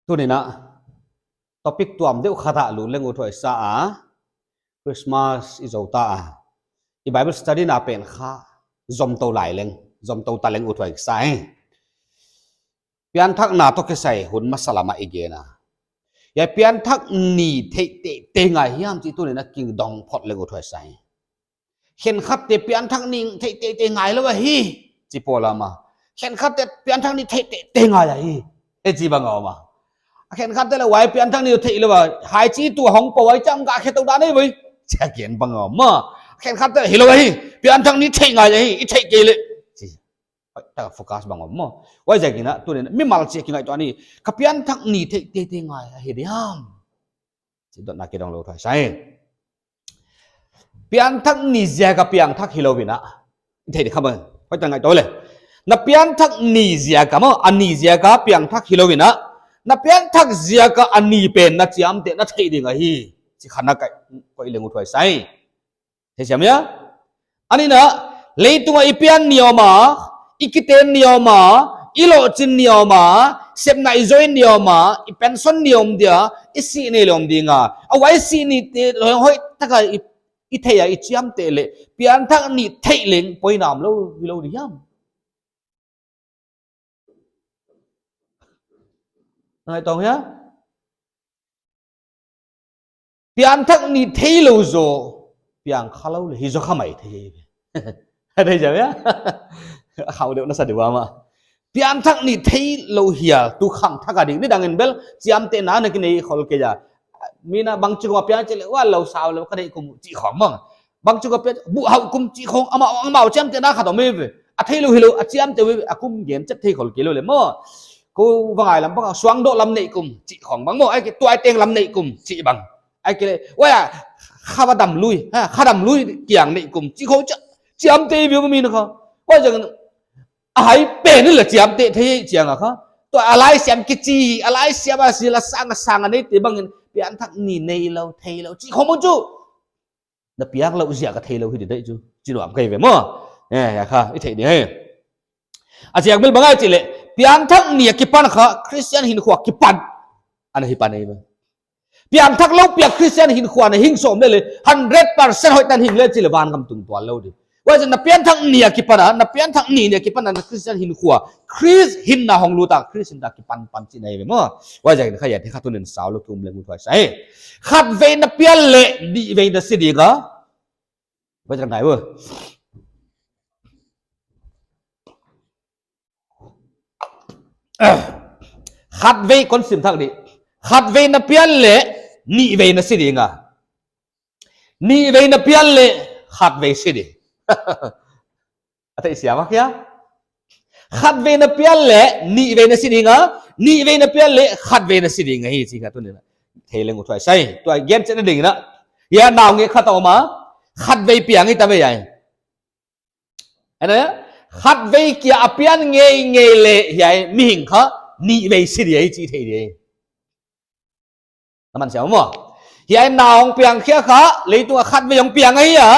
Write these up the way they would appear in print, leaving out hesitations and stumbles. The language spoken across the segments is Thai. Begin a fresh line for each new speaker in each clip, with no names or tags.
ตัวนี้นะท็อปิกตัวมเดียวข้าตาลุเรื่องอุทอยสาคริสต์มาสอิจตาอีไบเบิลสตัดดี้น่าเป็นข้าจอมโตหลายเรื่องจอมโตตาเรื่องอุทอยสายเพียนทักนาตกใส่หุ่นมาสลามาอีกนะอย่าเพียนทักนี่เตงไงยามที่ตัวนี้นะกิงดองพอดเรื่องอุทอยสายเห็นขัดเตเพียนทักนิ่งเตงไงแล้ววะฮีจีโปลามาเห็นขัดเตเพียนทักนี่เตงไงอะฮีจีบังเอามาเห็นขัดแต่ละไว้เปลี่ยนทั้งนี้ที่เลยว่าหายจีตัวของป่วยจังกะแค่ตัวนั้นเว้ยเช็คเขียนบังเอามาเห็นขัดแต่เห็นเลยเปลี่ยนทั้งนี้ที่ไงยังอีที่เกลี่ยจีแต่โฟกัสบังเอามาไว้ใจกินนะตัวนี้ไม่มาเช็คยังไงตัวนี้กับเปลี่ยนทั้งนี้ที่ไงเห็นยังจีดนักเก็ตดองโลทใช่เปลี่ยนทั้งนี้เสียกับเปลี่ยนทั้งฮิโลวินะที่เด็กขมันไว้จังไงตัวเลยนับเปลี่ยนทั้งนี้เสียกับมั้งอันนี้เสียกับเปลี่ยนทั้งฮิโลวินะนับเพียงทักเสียก็อันนี้เป็นนัดจำเตนัดที่ดีไงฮีสิขันนักก็อีเรื่องอุทวยใส่เห็นใช่ไหมอันนี้นะเลยตัวอีเพียนเนียวมาอีกิเตนเนียวมาอีโลจินเนียวมาเซฟนายจอยเนียวมาอีเพนซอนเนียวมเดียอีซีเนียวมดีงาเอาไว้ซีนี่เตลอยห้อยทักอีเทียอีจำเตเลเพียนทักนี่เทเล่งปอยน้ำแล้ววิโลดียามไงตรงเนี้ยเปียนทักนี่เที่ยวโซ่เปียนข้าวเลยฮิโซข้าไม่เที่ยวได้ใช่ไหมข้าวเดี๋ยวน่าสะดวกมาเปียนทักนี่เที่ยวเฮียตุขังทักอะไรนี่ดังเงินเบลจำเตน่าเนี่ยกินไอ้ขอลเกียร์มีนะบางจุดว่าเปียนจะเรียกว่าเราสาวเราก็ได้กุมจีของมั่งบางจุดว่าเปียนบุหากุมจีของอามาจำเตน่าขัดต่อไม่เว้ยอ่ะเที่ยวฮิโลอ่ะจำเตวิอ่ะกุมเย็นจะเที่ยวขอลเกียร์เลยมั่งกูว่าไงลำบังสว่างโดลำในกลุ่มจีของบางโมไอ้ตัวไอ้เตียงลำในกลุ่มจีบังไอ้เกล้ว่าข้าว่าดำลุยข้าดำลุยเกี่ยงในกลุ่มจีเขาจะจำเตะวิวมีนะครับว่าจังไอ้เป็นนี่แหละจำเตะที่เจียงอะครับตัวอะไรเสียมกิจีอะไรเสียมาสิละสร้างอันนี้ตีบังเงินเปลี่ยนทักนี่ในเราเทเราจีของมึงจูแต่เปลี่ยนเราเสียกับเทเราที่ได้จูจีหนุ่มใครไปมั่วเนี่ยค่ะไอ้เทนี่อาจารย์เป็นบางอย่างจีเลยเพียงทั้งเนี่ยกิปันค่ะคริสเตียนหินขวากิปันอันนี้หิปันนี่มั้ยเพียงทั้งเราเปียกคริสเตียนหินขวาในหิงสมได้เลย100%หอยตันหิงเลยจีเลวานกำตุงตัวเราดิว่าจะนับเพียงทั้งเนี่ยกิปันนับเพียงทั้งเนี่ยกิปันนั่นคริสเตียนหินขวาคริสหินน่ะของลูตาคริสหินตากิปันปันจีไหนมั้ยว่าจะขยันที่ข้าตัวนึงสาวลูกทุ่มเลยมุทวายใช่ขัดเวนับเพียงเละดีเวนัสดีก็ว่าจะไหนวะขัดเวคนสิมทักดิขัดเวนับเพียนเละนี่เวนัสิดีงานี่เวนับเพียนเละขัดเวสิดีอะไรเสียมากยะขัดเวนับเพียนเละนี่เวนัสิดีงานี่เวนับเพียนเละขัดเวนัสิดีงาฮีสิครับตัวนี้นะเทเลงอุทวยใช่ตัวเย็นจะได้ดิ่งนะยานาวเงี้ยขัดออกมาขัดเวเปียงให้ตาไม่ใหญ่เห็นไหมขัดเวเกียเปียนเงยเละใหญ่มีหิงเขานี่เวสิดีไอ้จีเทียน้ำมันเสียวมั้งยายนาวเปียงเขี้ยขาเลยตัวขัดเวยังเปียงไงอ่ะ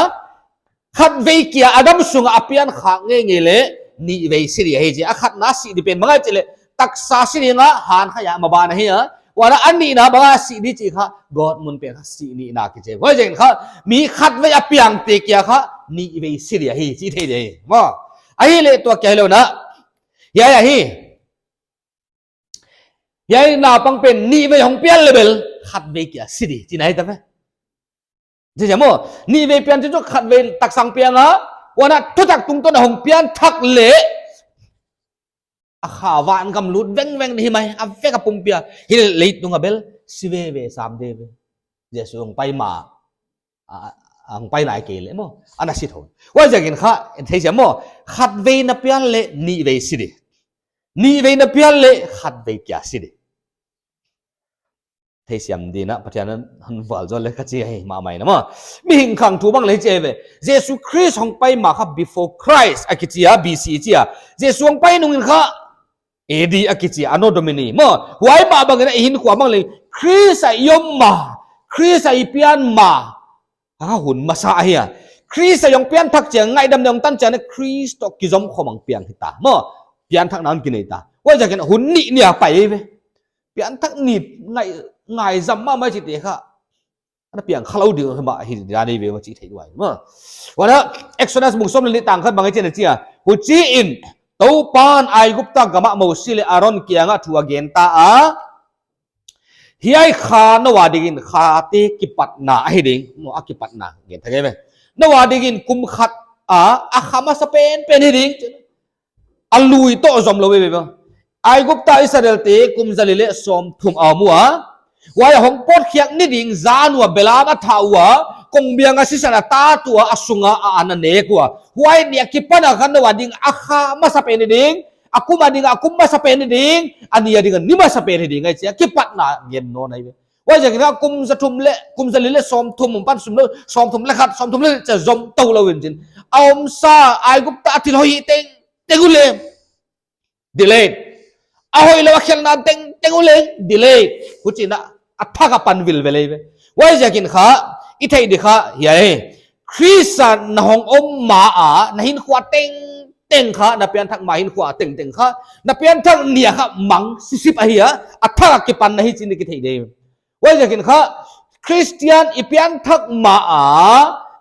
ขัดเวเกียอดัมสุงอเปียนขางเงี้ยเละนี่เวสิดีไอ้จีอ่ะขัดน่าสิดีเป็นมั้งจีเละตักซาสิดีงะหานขยะมาบานให้อ่ะว่าอันนี้นะบางสิดีจีค่ะกอดมุนเป็นสินี่นากิเจว่าอย่างเขามีขัดเวอเปียงเตเกียค่ะนี่เวสิดีไอ้จีเทียมั้งไอ้เลยตัวแกเลยนะยายฮียายนาปังเป็นนี่เวของเปียนเลเบลขัดเวกี่สิดีที่ไหนแต่ไหมใช่ไหมนี่เวเปียนจะขัดเวตักสังเปียงอ่ะวันนั้นทุกจากตรงต้นของเปียนทักเละข่าวานกำลุดเว้งนี่ไหมอ่ะเฟกับปุ่มเปียฮิเลเลยตรงกับเบลสิเวสามเดเวเจสุงไปมาไปไหนเกลเลยมั้งอันนั้นสิทธิ์ว่าจะกินข้าเทียมขัดเวนับเปียนเละนี่เวสิดีนี่เวนับเปียนเละขัดเวกี่สิดีเทียมดีนะเพราะฉะนั้นฮันฟัลจอเลยก็จะให้มาใหม่นะมั้งมีหิงขังถูบังเลยเจเวเยซูคริสต์ของไปมาครับ before Christ อากิจิอา BC จีอาเยซูของไปนุ่งข้า AD อากิจิอาโนโดมินีมั้งไว้มาบางอย่างหินขวาบังเลยคริสต์ยมมาคริสต์เปียนมาหุ่นมาซาเฮียคริสต์ยองเปียนทักเจียงไงดำเนินตั้งใจนะคริสต์กิจมขมังเปียงที่ตามั้งเปียนทักนั้นกินไอ้ตาว่าจะกินหุ่นนี่เนี่ยไปเว้ pian thak nit ngai zam ma mai chi te kha ana piang khalau ding ma hi da dei ve ma chi thei duai ma wana Exodus mung som le tang khat bangai chen chia hu chi in to pan ai gupta gama mo sile aron kianga thu again ta a hiai kha no wa digin kha te kipat na hi ding mo akipat na gen thage ve no wa digin kum khat a khama sa pen hi ding alui to zom lo ve ve ai gupta Israel te kum zalile som thum amua wai hong pot khiak ni ding zanwa belama thawa kong bianga sisana ta tua asunga ana ne kwa wai ni akipana kan wa ding akha masa pen ding akuma ding akum masa pen ding ania ding ni masa pen ding ai sia kipat na gen no nai wai ja kina kum zatum le kum zalile som thum pan sum lo som thum le khat som thum le cha zom to lo win jin om sa ai gupta atil hoi teng tegule delay ahoy lo khel na tegule delay kuchina athaga panvil velei wai jakin kha ithei dikha hiai Christian na hong ma a na hin khwa teng kha na pian thak ma hin khwa teng kha na pian thak nia kha mang sisip a hiya athaga ki pan na hi chin ki thei de wai jakin kha Christian i pian thak ma a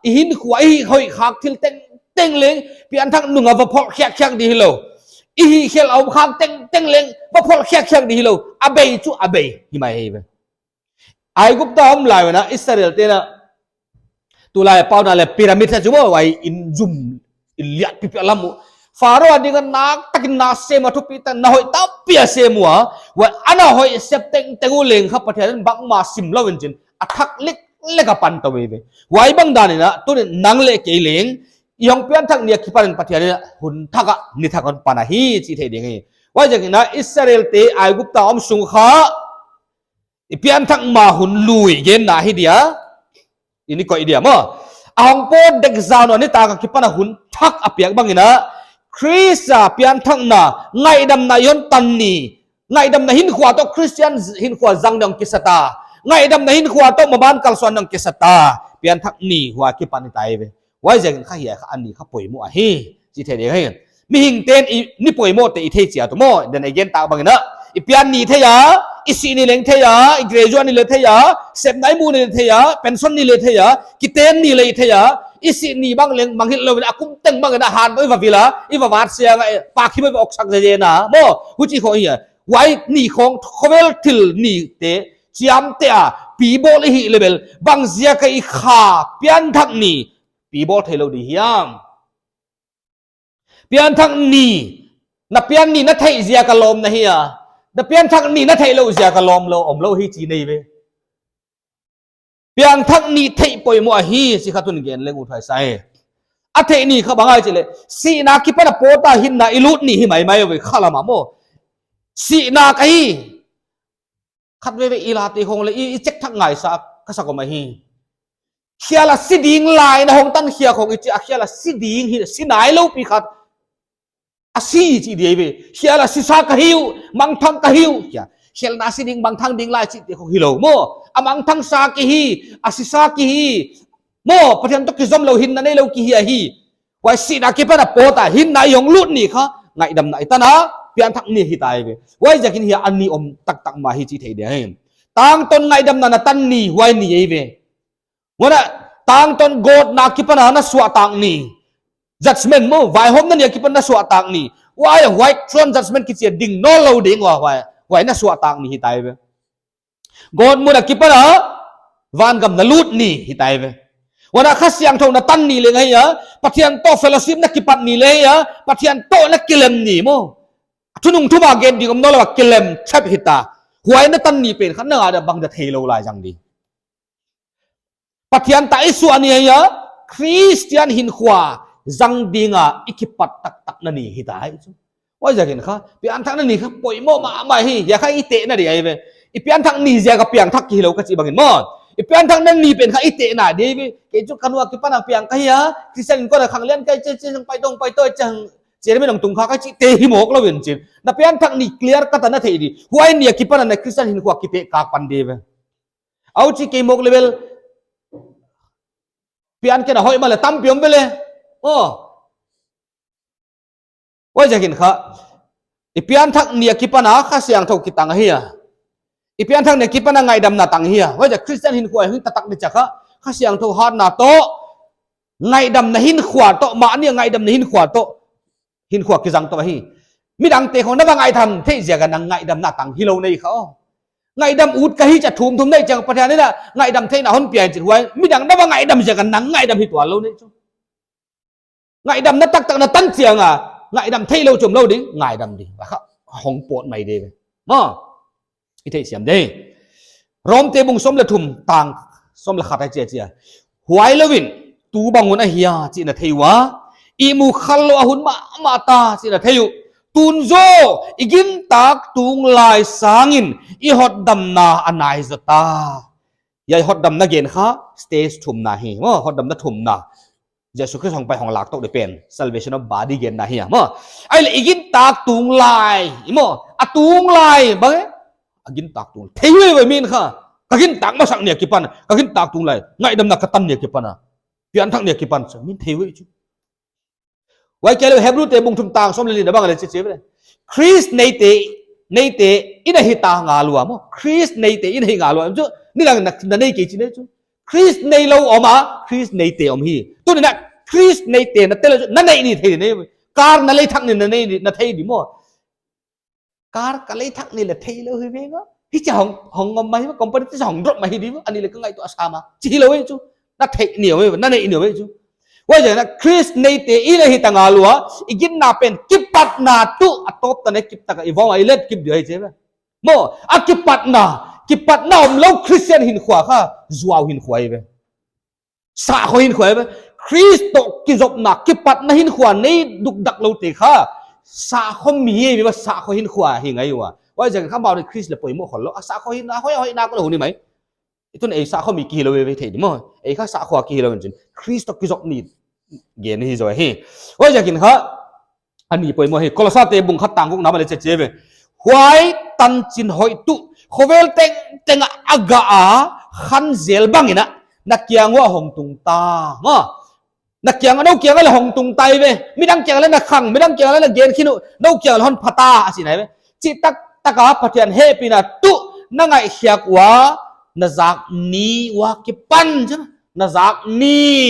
i hin khwa hi hoi khak thil teng leng pian thak nunga va phok khyak di hilo i hi khel au khak teng leng va phok khyak di hilo abei chu abei hi mai he ai gupta om lai na Israel te na tu lai pau na le pyramid sa chumo wai in zoom in liat pi lam faro adinga nak takin na se ma thu pi ta na hoi ta pia se muwa wa ana hoi sep tengu leng kha pathian bang ma sim lo wen chin athak lek ka pan to we wai bang dan na tu nang le ke leng yong pian thak nia ki pan pathian hun thaka ni thakon pana hi chi the ding wai jeng na Israel te ai gupta om sung kha ipian thak ma hun lui gen na hi dia ini ko idia mo ahong po dek zao no ni ta ka kipana hun thak apiak bangina Krista pian thak na ngai dam na yon tan ni ngai dam na hin khwa to Christian hin khwa zang dang kisata ngai dam na hin khwa to maban kalson dang kisata pian thak ni hwa kipani tai ve wai jeng kha hi kha ani kha poi mo a hi chi the de hai mi hing ten ni poi mo te i the chia to mo den again ta bangina ipian ni the ya isi ni leng the ya graduate ni le the ya sep nai mu ni le the ya pension ni le the ya kiten ni le the ya isi ni bang leng manghil lo akum teng bang na han oi va vila i va wat sia ga pa khi ba ok sak je na mo hu chi kho hi wai ni khong khovel til ni te chiam te a pi bol hi level bang zia ka i kha pian thak ni pi bol thelo di hiam pian thak ni na pian ni na thei zia ka lom na hi a na pian thak ni na thei lo zia ka lom lo om lo hi chi nei ve pian thak ni thei poi mo hi si khatun gen leng u thai sai a thei ni kha bangai chile si na ki pa na pota hin na ilut ni hi mai ve khala ma mo si na kai khat ve ila ti hong le i chek thak ngai sa ka sa ko ma hi khiala siding lai na hong tan khia khong i chi a khiala siding hi sinai lo pi khat asi chi dei ve khiala sisa ka hiu mang thang ka hiu kya khel na siding mang thang ding lai chi te khong hilo mo amang thang sa ki hi asisa ki hi mo pathian to ki zom lo hin na nei lo ki hi a hi wai si na ki pa na pota hin na yong lut ni kha ngai dam na itana pian thak ni hi tai ve wai jakin hi ani om tak tak ma hi chi thei de tang ton ngai dam na tan ni wai ni ei ve ngona tang ton god na ki pa na suwa tang ni judgment mo vai hom na ni ki pa na suwa tang ni wai white throne judgment ki che ding no lo ding wa wai na suwa tang ni hi tai ve god mo na ki pa na van gam na lut ni hi tai ve wana khasyang thong na tan ni le ngai ya pathian to fellowship na ki pat ni le ya pathian to na kilem ni mo thunung thuma gen ding om no la kilem chap hita huai na tan ni pen khan na da bang da thelo lai jang di pathian ta isu ani ya Christian hin khwa zang dinga ikipat tak tak na ni hitai chu wai jakin kha pian thak na ni kha poi mo ma hi ya kha ite na di ai ve i pian thak ni ja ka piang thak ki lo ka chi bangin mo i pian thak na ni pen kha ite na di ve ke chu kanwa ki panang piang ka ya Christian ko na khang len kai che pai dong pai to chang che me nong tung kha ka chi te hi mok lo wen chin na pian thak ni clear ka ta na thei di huai ni ki panang na Christian hin khwa ki te ka pan de ve au chi ke mok level pian ke na hoi ma le tam piom bele wai jakin kha ipian thak nia ki pana kha siang thau ki tang hi ipian thang ne kipana ngai dam na tang hiya wa ja Christian hin khwa hin tatak ni chaka khasiang tho hat na to ngai dam na hin khwa to ma ni ngai dam na hin khwa ki jang to hi mi dang te khon na ba ngai tham thei ja ga nang ngai dam na tang hi lo nei kha ngai dam ut ka hi cha thum nei chang pathan ni na ngai dam thei na hon pian chi huai mi dang na ba ngai dam ja ga nang ngai dam hi to lo nei chu ngai dam na tak na tan chiang ngai dam thei lo chum lo ding ngai dam di wa kha hong pot mai de ma i thei siam de rom te bung som la thum tang som la khat ai che chia huai lovin tu bangun a hiya chi na thei wa i mu khallo ahun ma ta chi na thei tun zo igin tak tung lai sangin i hot dam na anai zata yai hot dam na gen kha stage thum na hi mo hot dam na thum na Jesus Christ hong pai hong lak tok de pen salvation of body gen na hi mo ai le igin tak tung lai mo atung lai bang agin tak tung thei we min kha kagin tak ma sak ne ki pan kagin tak tung lai ngai dam na katan ne ki pana pian thak ne ki pan min thei we chu wai kelo hebrew te bung thum tang som le da bang le che che be Christ nei te ina hi ta nga lua mo Christ nei te ina hi nga lua chu ni lang na nei ke chi ne chu Christ nei lo oma Christ nei te om hi tu na Christ nei te na te na nei ni thei ne kar na lei thak ni na nei na thei di mo kar ka lei thak ni la thei lo hi ve ngo hi cha hong ngom mai ma company ti hong drop mai di mo ani le ka ngai to asama chi lo we chu na thei ni we na nei ni we chuว่าอย่างนั้นคริสในเตอีเลยต่างอาลัวอีกินนาเป็นกิปัดนาตุอัตบตันในกิปตะกับอีวองไอเล็ดกิปเดียวใช่ไหมโมอักิปัดนาอมแล้วคริสเตียนหินขวาค่ะจัวหินขวาไปสาเขาหินขวาไปคริสต์กิจบนากิปัดนาหินขวาในดุกดักเราเตะค่ะสาเขามีไหมว่าสาเขาหินขวาหินไงวะว่าอย่างนั้นข้าบอกในคริสต์เลยป่วยโมขอแล้วสาเขาหินนาเขาหินนาก็เลยหุ่นนี่ไหมตัวนี้สาเขามีกี่โลเวทดิโมไอ้ข้าสาขวากี่โลจริงคริสต์กิจบนี่เกณฑ์นี่จะเฮ้ว่าอย่างนั้นครับอันนี้ป่วยโมเฮ้คนละซาเตบุงขัดต่างกุ๊กน้ำอะไรเจ๊เว้หวยตันจินหอยตุเขาเวลเต็งอากาขันเซลบังอินะนักเกียงว่าหงตุงตามานักเกียงเราเกียงอะไรหงตุงไตเว้ไม่ดังเกียงอะไรนักขังไม่ดังเกียงอะไรนักเกณฑ์ขี้นุเราเกียงอะไรหอนพัตตาสิไหนเว้จิตตะกาพัทยันเฮปีนะตุนั่งไงเขียกว่านาจากนี้ว่ากิปันใช่ไหมนาจากนี้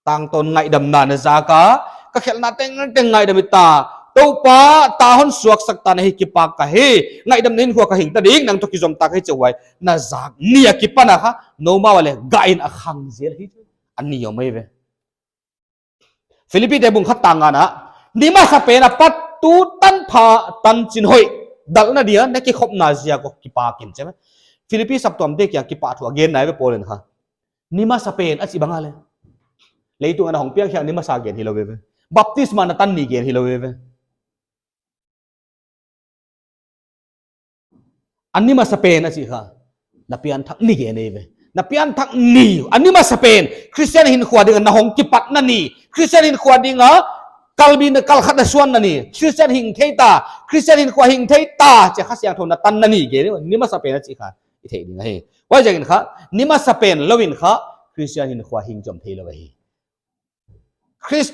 ต่างตนไงดำนานาจากก็แค่นาเต็งไงดำมิตาตัวป้าตาหอนสวกสักตาในกิปากกะเฮไงดำนินหัวกะหิงตาดิ้งนังตุกิจอมตาให้เจ้าไว้นาจากนี้กิปันนะคะโนมาวันเลยกายน์อขังเสียเลยอันนี้ยังไม่เว้ฟิลิปปินส์ได้บุญขัดต่างกันนะนี่มาสเปนปัตตูตันพาตันจินหอยดักนั่นเดียนักกิขบนาเซียก็กิปากินใช่ไหมฟิลิปปินส์สับตัวมันเด็กอย่างกิปาถั่วเกนไหนไปโปแลนด์ค่ะนี่มาสเปนอาชีพบังอะไรเลยตัวนั้นของเปียกอย่างนี้มาสาเกนฮิโลเวบัพติสมานัตันนี่เกนฮิโลเวอันนี้มาสเปนอาชีพค่ะนับเปียนทักนี่เกนเวนับเปียนทักนี่อันนี้มาสเปนคริสเตียนหินขวาดิ่งนะหงกิปัดนั่นนี่คริสเตียนหินขวาดิ่งกัลบินกัลขัดส่วนนั่นนี่คริสเตียนหินเทตาคริสเตียนหินขวาหินเทตาจะข้าเสียงโทนตันนั่นนี่เกนนี่มาสเปนอาชีพค่ะอีเทดิงเฮว่าอย่างนี้ค่ะนี่มาสเปนแล้ววินค่ะคริสเตียนหินขวาหินจอมเทลเวคริส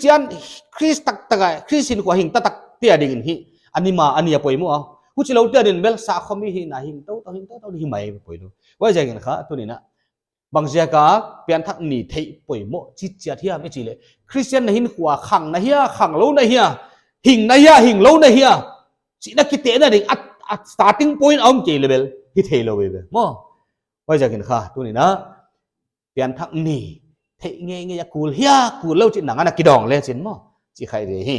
ตักตะไกคริสตินกว่าหิงตักเตียดิ่งหิอันนี้มาอันนี้ป่วยมั้งหูชิเราเตียดิ่งเบลสาคมีหินาหิงเต้าหิไม่ป่วยดูว่าอย่างนี้ค่ะตัวนี้นะบางเจ้าก็เปลี่ยนทักนี่เทป่วยมั้งจิตเจียที่ไม่จีเลยคริสเตียนหินขวาขังนะเฮียขังเล่านะเฮียหิงนะเฮียหิงเล่านะเฮียสินักกิเตนะดิ่งstarting point เอาจีเลยเบลฮิเทโลเวเบลมั้งว่าอย่างนี้ค่ะตัวนี้นะเปลี่ยนทักนี่เทเงี้ยกูเฮียกูเล่าจิตหนังอันนักกิดองเลยจินมั้งจีใครเลยฮิ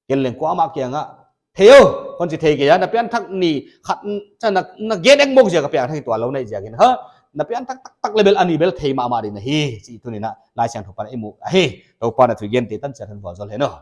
เกณฑ์เลี้ยงกว่ามาเกี่ยงเที่ยวคนจิเทเกียนับเปียนทักนี่ขัดจะนักเกณฑ์เอ็งโมกเจ้ากับเปียนทักตัวเราในเจ้ากินฮะนับเปียนทักเลเวลอันนี้เบลเทมาดินะฮิจีตัวนี้นะลายเสียงถูกปานไอ้หมูเฮ้ตัวปานถือเย็นตีตั้งใจทันฟอร์ซอลเห็นเนาะ